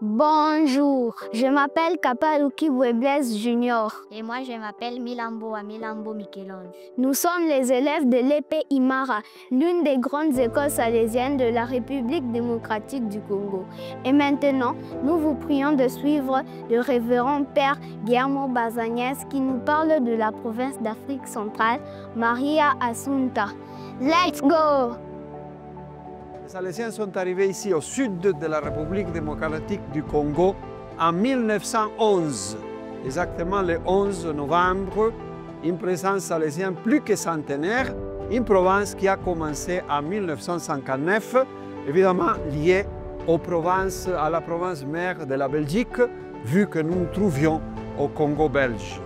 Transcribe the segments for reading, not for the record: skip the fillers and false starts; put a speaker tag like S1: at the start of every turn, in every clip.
S1: Bonjour, je m'appelle Kapaluki Blaise Junior.
S2: Et moi, je m'appelle Milambo Michel-Ange.
S1: Nous sommes les élèves de l'EP Imara, l'une des grandes écoles salésiennes de la République démocratique du Congo. Et maintenant, nous vous prions de suivre le révérend Père Guillermo Bazagnès qui nous parle de la province d'Afrique centrale, Maria Assunta. Let's go!
S3: Les Salésiens sont arrivés ici au sud de la République démocratique du Congo en 1911, exactement le 11 novembre, une présence salésienne plus que centenaire, une province qui a commencé en 1959, évidemment liée à la province mère de la Belgique, vu que nous nous trouvions au Congo belge.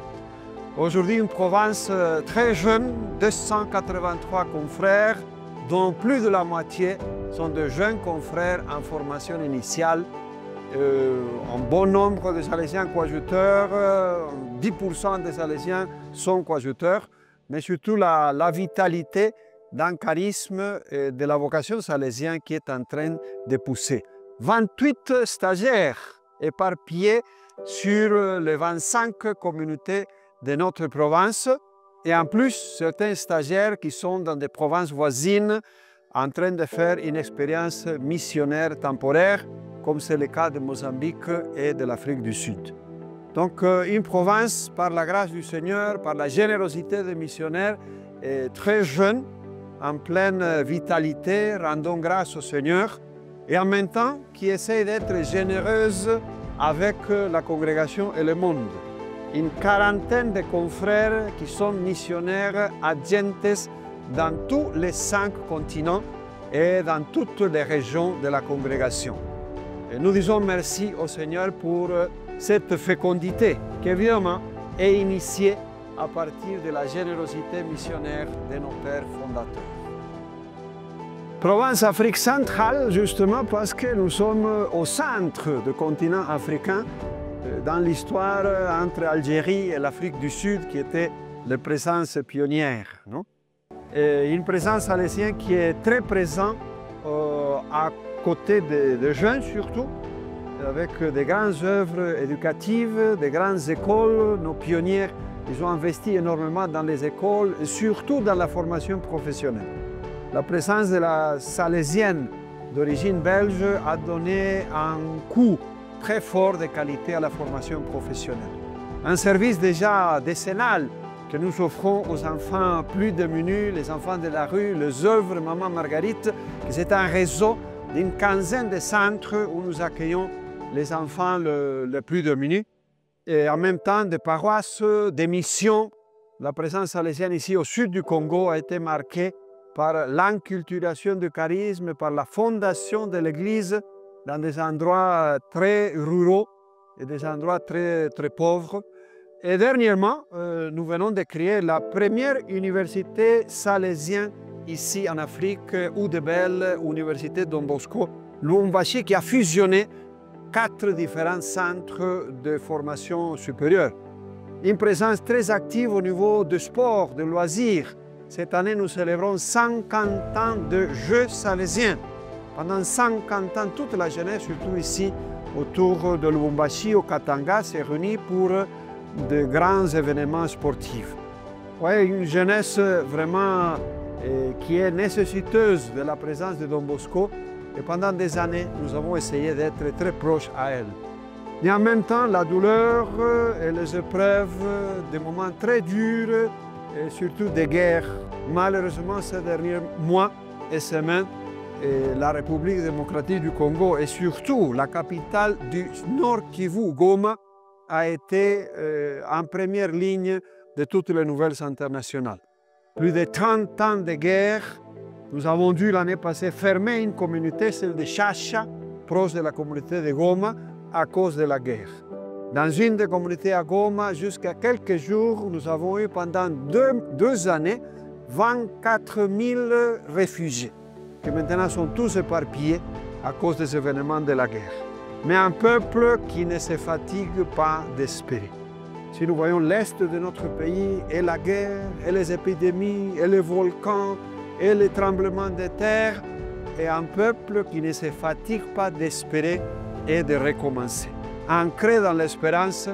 S3: Aujourd'hui, une province très jeune, 283 confrères, dont plus de la moitié sont de jeunes confrères en formation initiale, un bon nombre de Salésiens coadjuteurs, 10% des Salésiens sont coadjuteurs, mais surtout la vitalité d'un charisme et de la vocation salésienne qui est en train de pousser. 28 stagiaires éparpillés sur les 25 communautés de notre province, et en plus, certains stagiaires qui sont dans des provinces voisines en train de faire une expérience missionnaire temporaire, comme c'est le cas de Mozambique et de l'Afrique du Sud. Donc, une province, par la grâce du Seigneur, par la générosité des missionnaires, est très jeune, en pleine vitalité, rendons grâce au Seigneur, et en même temps qui essaie d'être généreuse avec la congrégation et le monde. Une quarantaine de confrères qui sont missionnaires agentes dans tous les 5 continents et dans toutes les régions de la congrégation. Et nous disons merci au Seigneur pour cette fécondité qui évidemment est initiée à partir de la générosité missionnaire de nos pères fondateurs. Province Afrique centrale, justement parce que nous sommes au centre du continent africain, dans l'histoire entre Algérie et l'Afrique du Sud, qui était la présence pionnière. Non? Et une présence salésienne qui est très présente à côté des jeunes surtout, avec des grandes œuvres éducatives, des grandes écoles. Nos pionniers, ils ont investi énormément dans les écoles et surtout dans la formation professionnelle. La présence de la salésienne d'origine belge a donné un coup très fort de qualité à la formation professionnelle. Un service déjà décennal que nous offrons aux enfants plus démunis, les enfants de la rue, les œuvres Maman Marguerite, c'est un réseau d'une quinzaine de centres où nous accueillons les enfants les plus démunis. Et en même temps, des paroisses, des missions. La présence salésienne ici au sud du Congo a été marquée par l'inculturation du charisme, par la fondation de l'Église dans des endroits très ruraux et des endroits très pauvres. Et dernièrement, nous venons de créer la première université salésienne ici en Afrique, Oudébel, Université Don Bosco, Lubumbashi, qui a fusionné 4 différents centres de formation supérieure. Une présence très active au niveau du sport, de loisirs. Cette année, nous célébrons 50 ans de Jeux salésiens. Pendant 50 ans, toute la jeunesse, surtout ici, autour de Lubumbashi, au Katanga, s'est réunie pour de grands événements sportifs. Ouais, une jeunesse vraiment qui est nécessiteuse de la présence de Don Bosco. Et pendant des années, nous avons essayé d'être très proches à elle. Et en même temps, la douleur et les épreuves, des moments très durs, et surtout des guerres. Malheureusement, ces derniers mois et semaines, la République démocratique du Congo et surtout la capitale du Nord Kivu, Goma, a été en première ligne de toutes les nouvelles internationales. Plus de 30 ans de guerre, nous avons dû l'année passée fermer une communauté, celle de Chacha, proche de la communauté de Goma, à cause de la guerre. Dans une des communautés à Goma, jusqu'à quelques jours, nous avons eu pendant deux années 24 000 réfugiés, qui maintenant sont tous éparpillés à cause des événements de la guerre. Mais un peuple qui ne se fatigue pas d'espérer. Si nous voyons l'Est de notre pays, et la guerre, et les épidémies, et les volcans, et les tremblements de terre, et un peuple qui ne se fatigue pas d'espérer et de recommencer. Ancrés dans l'espérance,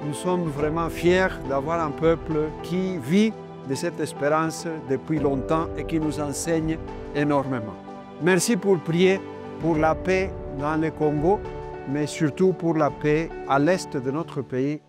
S3: nous sommes vraiment fiers d'avoir un peuple qui vit de cette espérance depuis longtemps et qui nous enseigne énormément. Merci pour prier pour la paix dans le Congo, mais surtout pour la paix à l'est de notre pays